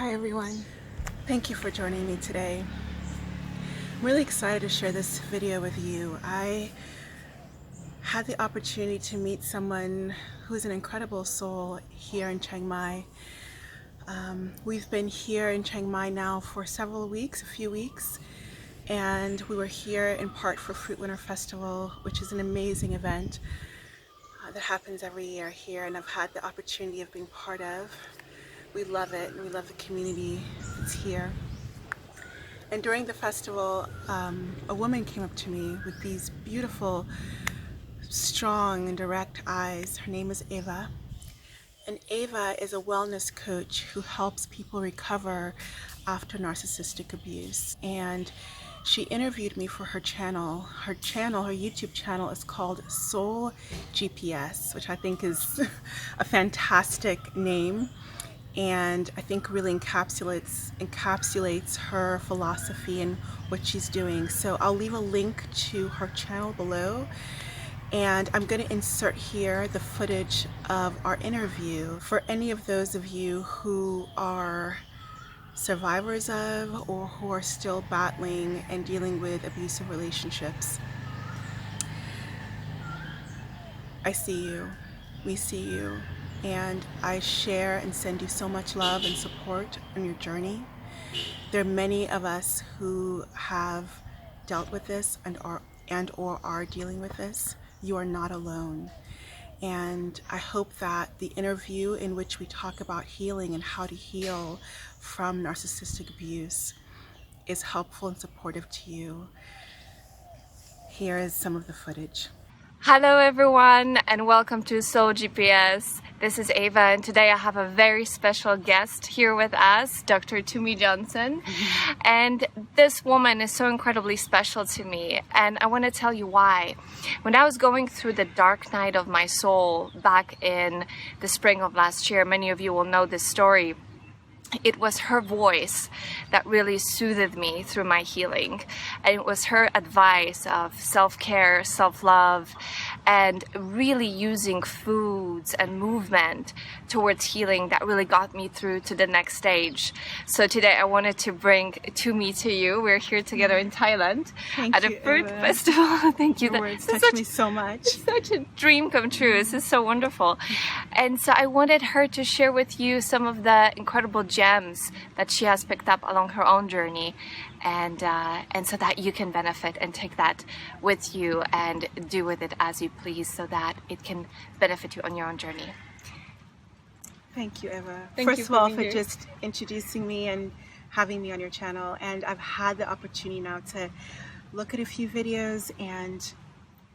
Hi everyone, thank you for joining me today. I'm really excited to share this video with you. I had the opportunity to meet someone who is an incredible soul here in Chiang Mai. We've been here in Chiang Mai now for several weeks, a few weeks, and we were here in part for Fruit Winter Festival, which is an amazing event that happens every year here, and I've had the opportunity of being part of. We love it, and we love the community that's here. And during the festival, a woman came up to me with these beautiful, strong and direct eyes. Her name is Ewa. And Ewa is a wellness coach who helps people recover after narcissistic abuse. And she interviewed me for her channel. Her YouTube channel is called Soul GPS, which I think is a fantastic name. And I think really encapsulates her philosophy and what she's doing. So I'll leave a link to her channel below, and I'm going to insert here the footage of our interview for any of those of you who are survivors of or who are still battling and dealing with abusive relationships. I see you. We see you. And I share and send you so much love and support on your journey. There are many of us who have dealt with this and or are dealing with this. You are not alone. And I hope that the interview in which we talk about healing and how to heal from narcissistic abuse is helpful and supportive to you. Here is some of the footage. Hello everyone, and welcome to Soul GPS. This is Eva, and today I have a very special guest here with us, Dr. Tumi Johnson. And this woman is so incredibly special to me, and I want to tell you why. When I was going through the dark night of my soul back in the spring of last year, many of you will know this story. It was her voice that really soothed me through my healing. And it was her advice of self-care, self-love, and really using foods and movement towards healing that really got me through to the next stage. So today I wanted to bring Tumi to you. We're here together in Thailand at a fruit festival. Thank you. Your words touched me so much. Such a dream come true. This is so wonderful. And so I wanted her to share with you some of the incredible gems that she has picked up along her own journey, and so that you can benefit and take that with you and do with it as you please, so that it can benefit you on your own journey. Thank you, Eva. Thank you First of all, for here. just introducing me and having me on your channel. And I've had the opportunity now to look at a few videos, and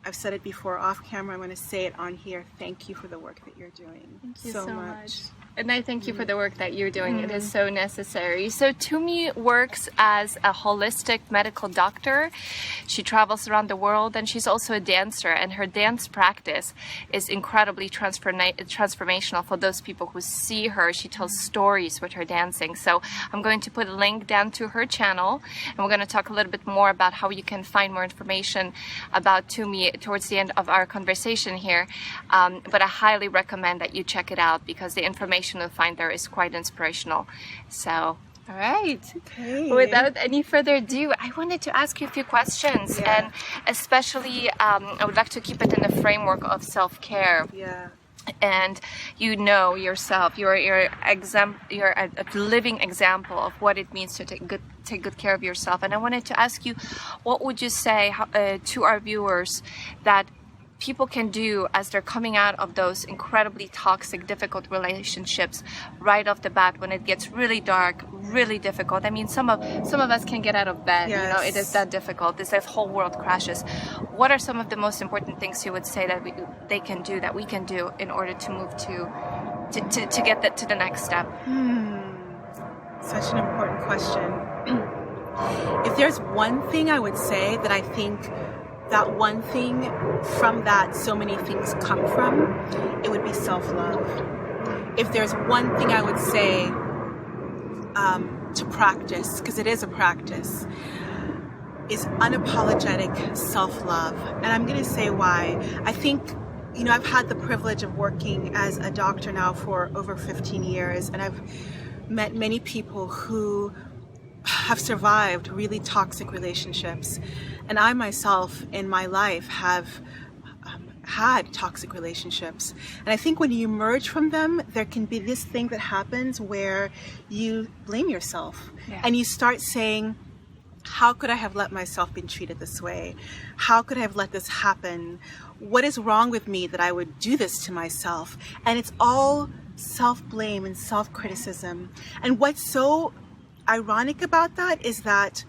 I've said it before off camera, I'm going to say it on here. Thank you for the work that you're doing. Thank you so much. And I thank you for the work that you're doing. It is so necessary. So Tumi works as a holistic medical doctor. She travels around the world, and she's also a dancer, and her dance practice is incredibly transformational for those people who see her. She tells stories with her dancing. So I'm going to put a link down to her channel, and we're going to talk a little bit more about how you can find more information about Tumi towards the end of our conversation here. But I highly recommend that you check it out, because the information you'll find there is quite inspirational. So, all right. Okay. Without any further ado, I wanted to ask you a few questions, and especially I would like to keep it in the framework of self-care. Yeah. And you know yourself, you're a living example of what it means to take good care of yourself. And I wanted to ask you, what would you say to our viewers that people can do as they're coming out of those incredibly toxic, difficult relationships right off the bat, when it gets really dark, really difficult? I mean, some of us can get out of bed. Yes. You know, it is that difficult. This whole world crashes. What are some of the most important things you would say that they can do, that we can do, in order to move to get that to the next step? Such an important question. If there's one thing I would say, that I think that one thing from that so many things come from, it would be self-love. If there's one thing I would say to practice, because it is a practice, is unapologetic self-love. And I'm going to say why. I think, you know, I've had the privilege of working as a doctor now for over 15 years, and I've met many people who have survived really toxic relationships. And I myself in my life have had toxic relationships. And I think when you emerge from them, there can be this thing that happens where you blame yourself. Yeah. And you start saying, how could I have let myself be treated this way? How could I have let this happen? What is wrong with me that I would do this to myself? And it's all self-blame and self-criticism. And what's so ironic about that is that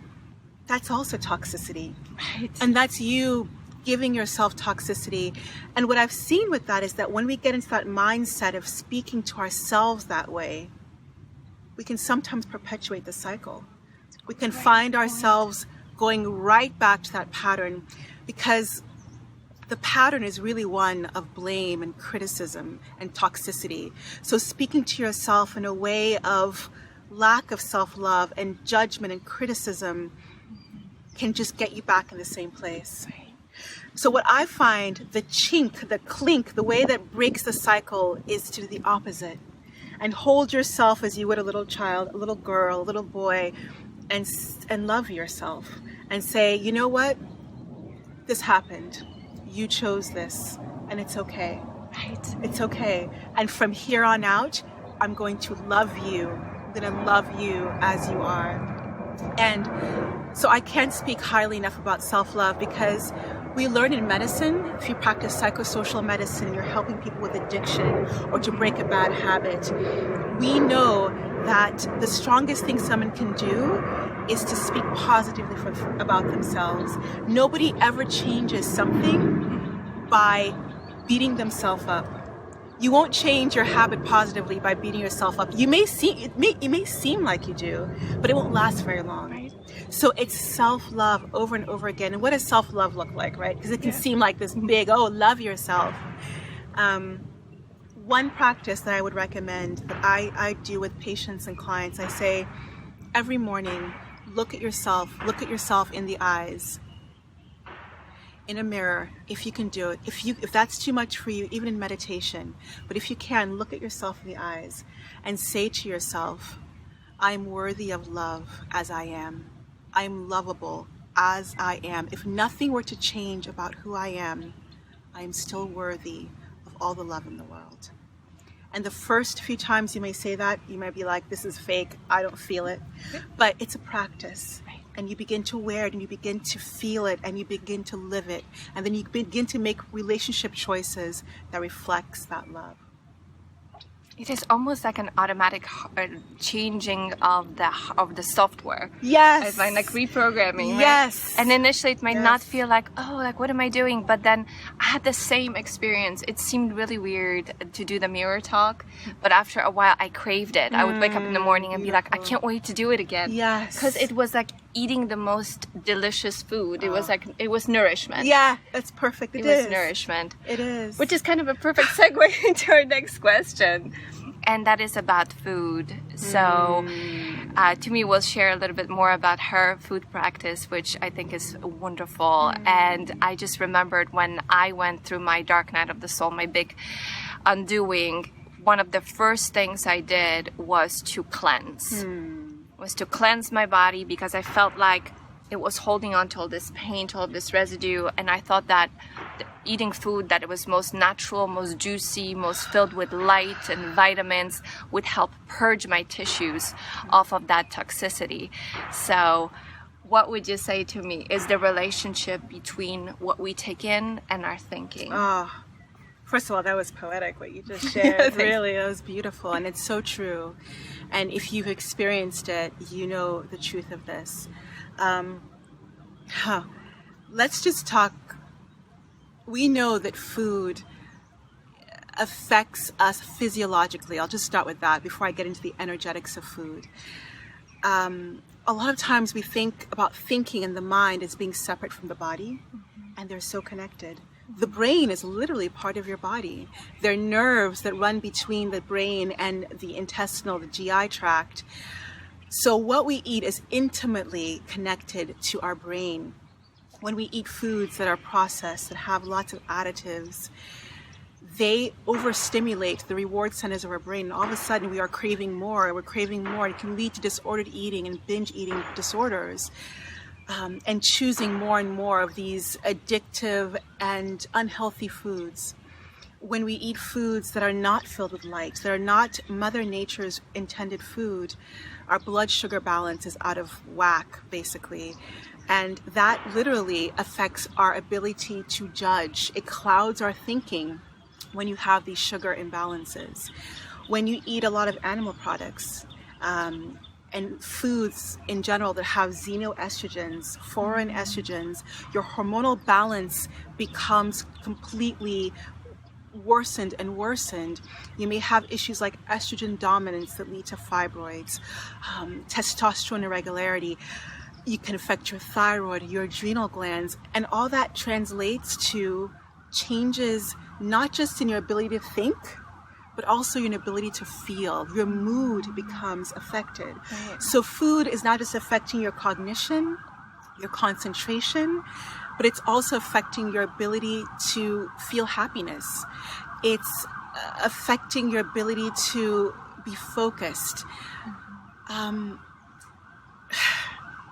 that's also toxicity. Right. And that's you giving yourself toxicity. And what I've seen with that is that when we get into that mindset of speaking to ourselves that way, we can sometimes perpetuate the cycle. We can find ourselves going right back to that pattern, because the pattern is really one of blame and criticism and toxicity. So speaking to yourself in a way of lack of self-love and judgment and criticism can just get you back in the same place. So what I find, the chink, the clink, the way that breaks the cycle is to do the opposite. And hold yourself as you would a little child, a little girl, a little boy, and love yourself. And say, you know what? This happened. You chose this. And it's okay. Right. It's okay. And from here on out, I'm going to love you. I'm going to love you as you are. And so I can't speak highly enough about self-love, because we learn in medicine, if you practice psychosocial medicine, you're helping people with addiction or to break a bad habit. We know that the strongest thing someone can do is to speak positively about themselves. Nobody ever changes something by beating themselves up. You won't change your habit positively by beating yourself up. It may seem like you do, but it won't last very long. Right. So it's self-love over and over again. And what does self-love look like, right? Because it can seem like this big, love yourself. One practice that I would recommend that I do with patients and clients, I say every morning, look at yourself in the eyes, in a mirror, if you can do it. If that's too much for you, even in meditation, but if you can, look at yourself in the eyes and say to yourself, I'm worthy of love as I am. I'm lovable as I am. If nothing were to change about who I am still worthy of all the love in the world. And the first few times you may say that, you might be like, this is fake, I don't feel it. But it's a practice. And you begin to wear it, and you begin to feel it, and you begin to live it. And then you begin to make relationship choices that reflects that love. It is almost like an automatic changing of the software. Yes. It's like reprogramming. Right? Yes. And initially it might not feel like, what am I doing? But then I had the same experience. It seemed really weird to do the mirror talk, but after a while I craved it. I would wake up in the morning and be like, I can't wait to do it again. Yes. Because it was like eating the most delicious food. It was like, it was nourishment. Yeah, that's perfect. It is. Was nourishment. It is. Which is kind of a perfect segue into our next question. And that is about food. So Tumi will share a little bit more about her food practice, which I think is wonderful. And I just remembered when I went through my dark night of the soul, my big undoing, one of the first things I did was to cleanse. Was to cleanse my body, because I felt like it was holding on to all this pain, to all this residue, and I thought that eating food that it was most natural, most juicy, most filled with light and vitamins would help purge my tissues off of that toxicity. So what would you say to me is the relationship between what we take in and our thinking? First of all, that was poetic, what you just shared. Really, it was beautiful, and it's so true. And if you've experienced it, you know the truth of this. Let's just talk. We know that food affects us physiologically. I'll just start with that before I get into the energetics of food. A lot of times we think about thinking and the mind as being separate from the body, and they're so connected. The brain is literally part of your body. There are nerves that run between the brain and the intestinal, the GI tract. So what we eat is intimately connected to our brain. When we eat foods that are processed, that have lots of additives, they overstimulate the reward centers of our brain. And all of a sudden we are craving more, we're craving more. It can lead to disordered eating and binge eating disorders, and choosing more and more of these addictive and unhealthy foods. When we eat foods that are not filled with light, that are not Mother Nature's intended food, our blood sugar balance is out of whack, basically. And that literally affects our ability to judge. It clouds our thinking when you have these sugar imbalances. When you eat a lot of animal products, and foods in general that have xenoestrogens, foreign estrogens, your hormonal balance becomes completely worsened and worsened. You may have issues like estrogen dominance that lead to fibroids, testosterone irregularity. You can affect your thyroid, your adrenal glands, and all that translates to changes not just in your ability to think, but also your ability to feel. Your mood becomes affected. Right. So food is not just affecting your cognition, your concentration, but it's also affecting your ability to feel happiness. It's affecting your ability to be focused.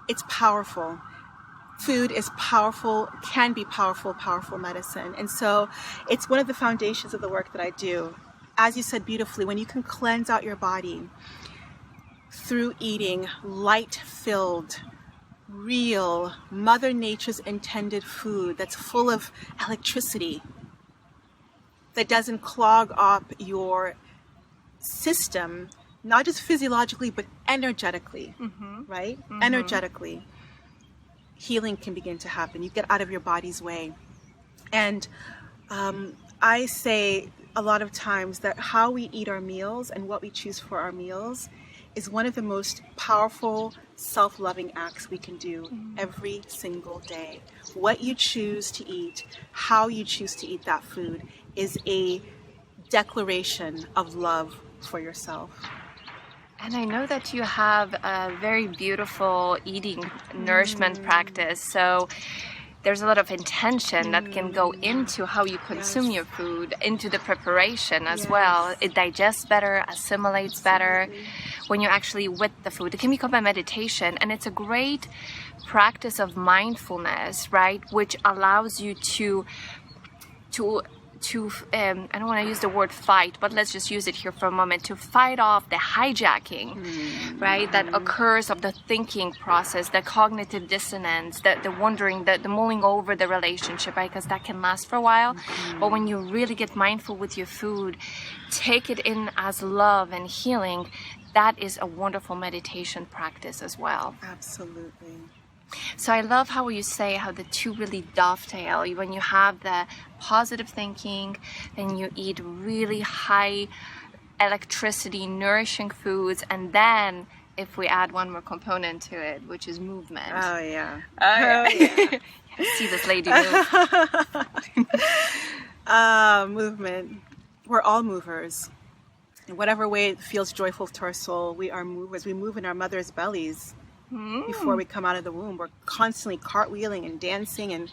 It's powerful. Food is powerful, can be powerful, powerful medicine. And so it's one of the foundations of the work that I do. As you said beautifully, when you can cleanse out your body through eating light-filled, real, Mother Nature's intended food that's full of electricity, that doesn't clog up your system, not just physiologically, but energetically, right? Energetically, healing can begin to happen. You get out of your body's way. And I say a lot of times that how we eat our meals and what we choose for our meals is one of the most powerful self-loving acts we can do every single day. What you choose to eat, how you choose to eat that food is a declaration of love for yourself. And I know that you have a very beautiful eating nourishment practice. So there's a lot of intention that can go into how you consume your food, into the preparation as well. It digests better, assimilates better when you're actually with the food. It can become a meditation, and it's a great practice of mindfulness, right? Which allows you to I don't want to use the word fight, but let's just use it here for a moment, to fight off the hijacking, right, that occurs of the thinking process, the cognitive dissonance, the wondering, the mulling over the relationship, right, because that can last for a while. But when you really get mindful with your food, take it in as love and healing, that is a wonderful meditation practice as well. Absolutely. So I love how you say how the two really dovetail. When you have the positive thinking, then you eat really high electricity, nourishing foods, and then if we add one more component to it, which is movement. Oh yeah. See this lady move. Movement. We're all movers. In whatever way it feels joyful to our soul, we are movers. We move in our mother's bellies. Before we come out of the womb, we're constantly cartwheeling and dancing, and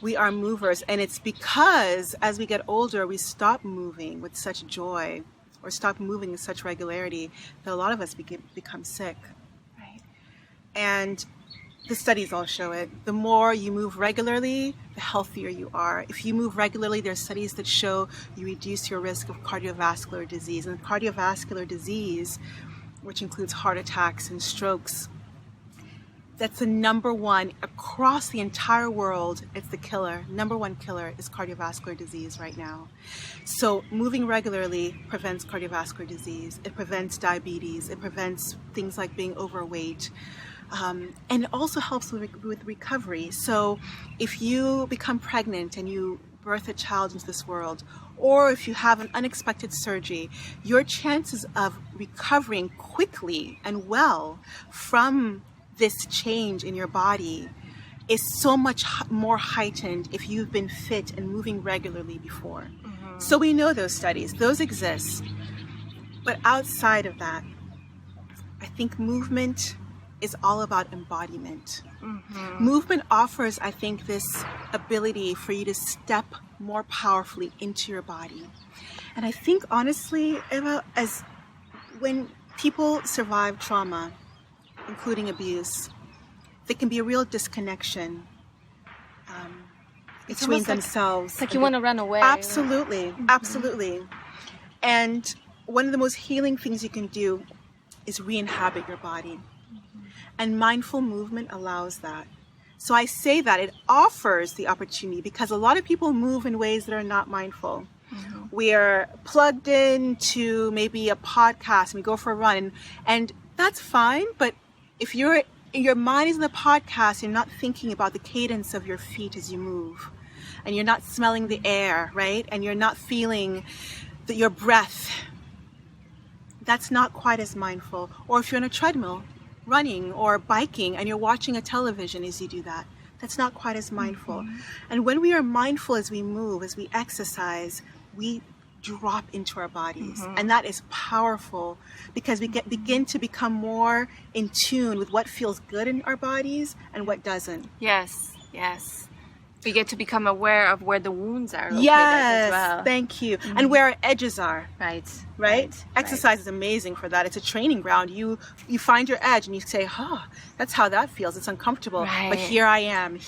we are movers. And it's because as we get older, we stop moving with such joy, or stop moving with such regularity, that a lot of us become sick. Right. And the studies all show it. The more you move regularly, the healthier you are. If you move regularly, there's studies that show you reduce your risk of cardiovascular disease. And cardiovascular disease, which includes heart attacks and strokes, that's the number one across the entire world. It's the killer. Number one killer is cardiovascular disease right now. So moving regularly prevents cardiovascular disease. It prevents diabetes. It prevents things like being overweight. And it also helps with recovery. So if you become pregnant and you birth a child into this world, or if you have an unexpected surgery, your chances of recovering quickly and well from this change in your body is so much more heightened if you've been fit and moving regularly before. So we know those studies, those exist. But outside of that, I think movement is all about embodiment. Movement offers, I think, this ability for you to step more powerfully into your body. And I think honestly, Eva, as when people survive trauma, including abuse, there can be a real disconnection between themselves. It's like you want to run away. Absolutely, absolutely. And one of the most healing things you can do is re-inhabit your body. And mindful movement allows that. So I say that it offers the opportunity because a lot of people move in ways that are not mindful. We are plugged in to maybe a podcast and we go for a run, and that's fine, but if your mind is in the podcast, you're not thinking about the cadence of your feet as you move, and you're not smelling the air, right? And you're not feeling your breath. That's not quite as mindful. Or if you're on a treadmill, running or biking, and you're watching a television as you do that, that's not quite as mindful. And when we are mindful as we move, as we exercise, we drop into our bodies. And that is powerful because we begin to become more in tune with what feels good in our bodies and what doesn't. Yes, yes. We get to become aware of where the wounds are located Yes, as well. thank you. And where our edges are. Right. Exercise is amazing for that. It's a training ground. You find your edge and you say, that's how that feels. It's uncomfortable. Right. But here I am.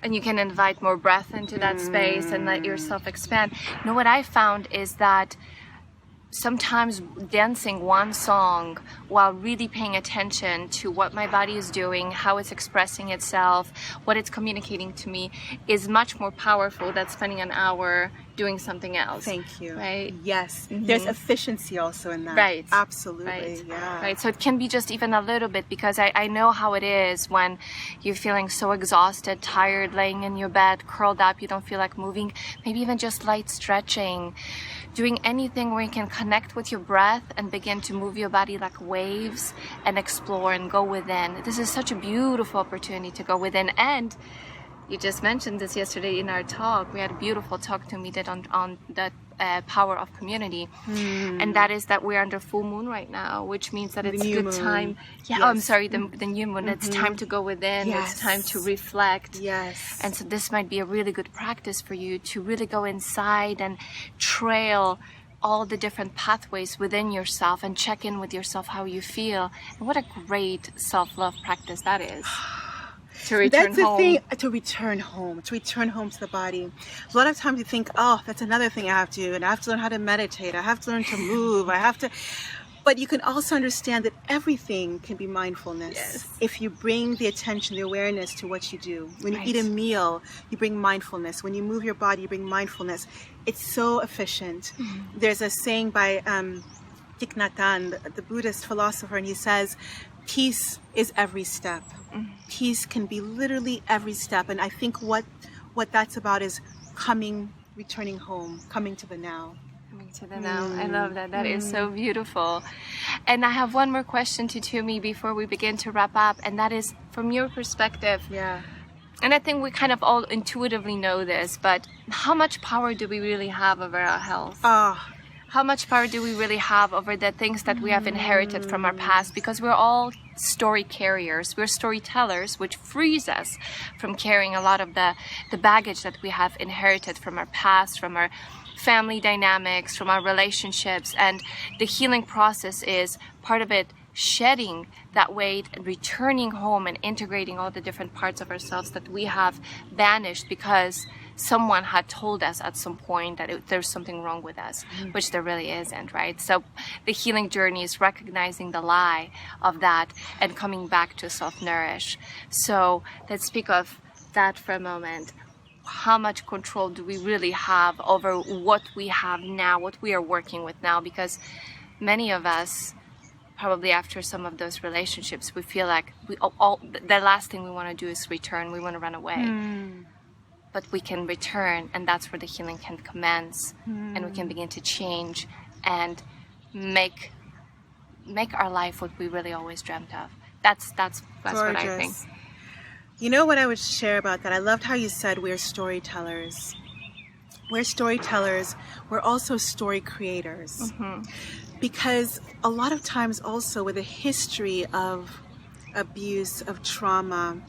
And you can invite more breath into that space and let yourself expand. You know, what I found is that sometimes dancing one song while really paying attention to what my body is doing, how it's expressing itself, what it's communicating to me is much more powerful than spending an hour doing something else. Thank you. Right? Yes. There's efficiency also in that. Right. Absolutely. Right. Yeah. Right. So it can be just even a little bit, because I know how it is when you're feeling so exhausted, tired, laying in your bed, curled up, you don't feel like moving. Maybe even just light stretching, doing anything where you can connect with your breath and begin to move your body like waves and explore and go within. This is such a beautiful opportunity to go within. And you just mentioned this yesterday in our talk. We had a beautiful talk to meet it on the power of community. And that is that we're under full moon right now, which means that it's a good time. Yeah, Yes. I'm sorry, the new moon. It's time to go within. Yes. It's time to reflect. Yes. And so this might be a really good practice for you to really go inside and trail all the different pathways within yourself and check in with yourself, how you feel. And what a great self-love practice that is. To return That's the home. thing, to return home to the body. A lot of times you think, that's another thing I have to do, and I have to learn how to meditate, I have to learn to move, but you can also understand that everything can be mindfulness. Yes. If you bring the attention, the awareness to what you do. When you Right. eat a meal, you bring mindfulness. When you move your body, you bring mindfulness. It's so efficient. There's a saying by Thich Nhat Hanh, the Buddhist philosopher, and he says, peace is every step. Peace can be literally every step. And I think what that's about is returning home, coming to the now. Coming to the now. I love that. That is so beautiful. And I have one more question to Tumi before we begin to wrap up. And that is, from your perspective, Yeah. and I think we kind of all intuitively know this, but how much power do we really have over our health? How much power do we really have over the things that we have inherited from our past? Because we're all story carriers, we're storytellers, which frees us from carrying a lot of the baggage that we have inherited from our past, from our family dynamics, from our relationships. And the healing process is part of it, shedding that weight and returning home and integrating all the different parts of ourselves that we have banished because someone had told us at some point that there's something wrong with us, which there really isn't, right? So the healing journey is recognizing the lie of that and coming back to self-nourish. So let's speak of that for a moment. How much control do we really have over what we have now, what we are working with now? Because many of us, probably after some of those relationships, we feel like the last thing we want to do is return. We want to run away. But we can return, and that's where the healing can commence, and we can begin to change and make our life what we really always dreamt of. That's what I think. You know what I would share about that? I loved how you said we're storytellers. We're storytellers. We're also story creators. Because a lot of times also with a history of abuse, of trauma,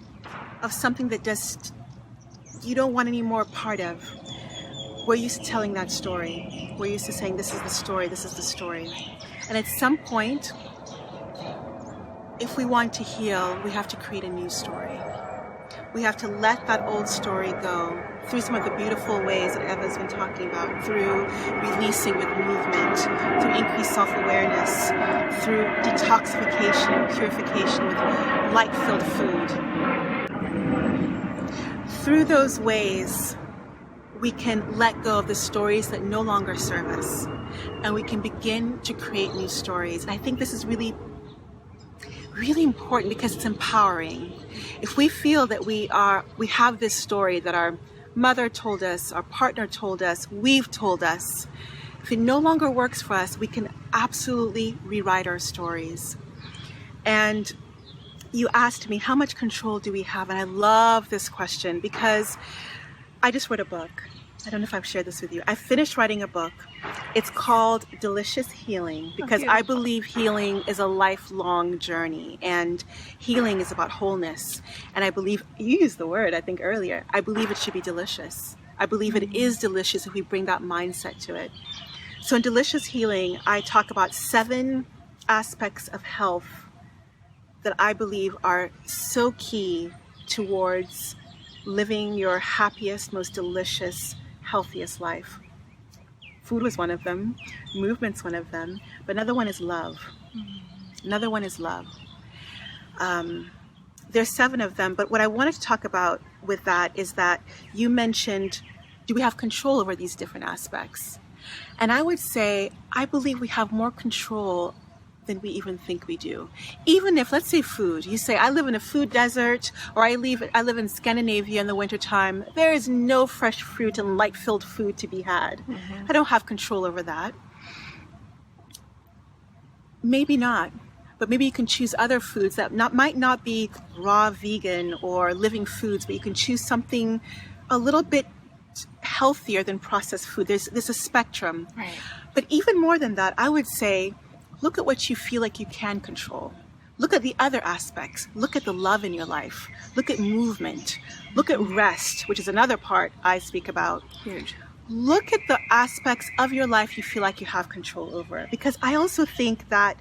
of something that just you don't want any more part of, we're used to telling that story. We're used to saying, this is the story, this is the story. And at some point, if we want to heal, we have to create a new story. We have to let that old story go through some of the beautiful ways that Eva's been talking about, through releasing with movement, through increased self-awareness, through detoxification and purification with light-filled food. Through those ways, we can let go of the stories that no longer serve us, and we can begin to create new stories. And I think this is really important because it's empowering. If we feel that we have this story that our mother told us, our partner told us, we've told us, if it no longer works for us, we can absolutely rewrite our stories. And you asked me, how much control do we have? And I love this question because I just wrote a book. I don't know if I've shared this with you. I finished writing a book. It's called Delicious Healing because I believe healing is a lifelong journey, and healing is about wholeness. And I believe, you used the word, I think earlier, I believe it should be delicious. I believe it is delicious if we bring that mindset to it. So in Delicious Healing, I talk about 7 aspects of health that I believe are so key towards living your happiest, most delicious, healthiest life. Food was one of them, movement's one of them, but another one is love. Another one is love. There's 7 of them, but what I wanted to talk about with that is that you mentioned, do we have control over these different aspects? And I would say, I believe we have more control than we even think we do. Even if, let's say food, you say, I live in a food desert, or I live in Scandinavia in the wintertime, there is no fresh fruit and light-filled food to be had. I don't have control over that. Maybe not, but maybe you can choose other foods that might not be raw vegan or living foods, but you can choose something a little bit healthier than processed food. There's a spectrum. Right. But even more than that, I would say, look at what you feel like you can control. Look at the other aspects. Look at the love in your life. Look at movement. Look at rest, which is another part I speak about. Huge. Look at the aspects of your life you feel like you have control over. Because I also think that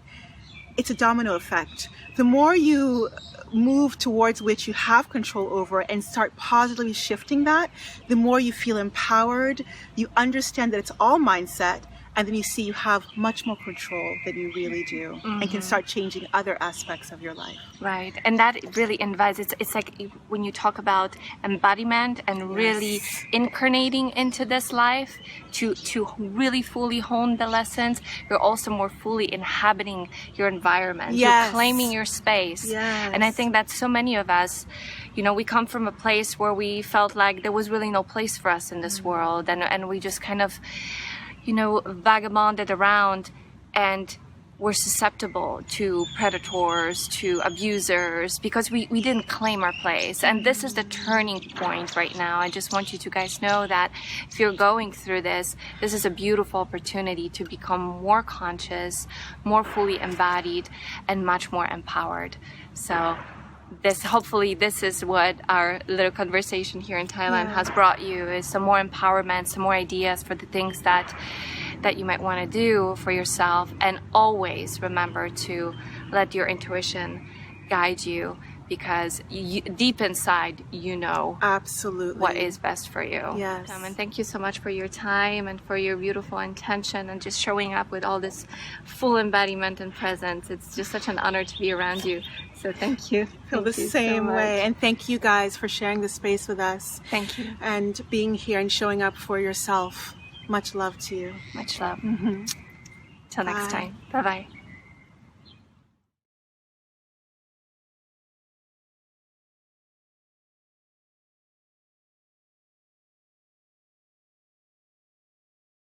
it's a domino effect. The more you move towards which you have control over and start positively shifting that, the more you feel empowered. You understand that it's all mindset. And then you see you have much more control than you really do, and can start changing other aspects of your life. Right, and that really invites, it's like when you talk about embodiment and really incarnating into this life to really fully hone the lessons, you're also more fully inhabiting your environment. You're claiming your space. And I think that so many of us, you know, we come from a place where we felt like there was really no place for us in this world, and we just kind of, you know, vagabonded around and were susceptible to predators, to abusers, because we didn't claim our place. And this is the turning point right now. I just want you to guys know that if you're going through this is a beautiful opportunity to become more conscious, more fully embodied, and much more empowered. So hopefully this is what our little conversation here in Thailand has brought you, is some more empowerment, some more ideas for the things that you might want to do for yourself. And always remember to let your intuition guide you, because deep inside you know absolutely what is best for you. Yes. And thank you so much for your time and for your beautiful intention and just showing up with all this full embodiment and presence. It's just such an honor to be around you. So thank you. I feel the same way. And thank you guys for sharing the space with us. Thank you. And being here and showing up for yourself. Much love to you. Much love. Till next time. Bye-bye.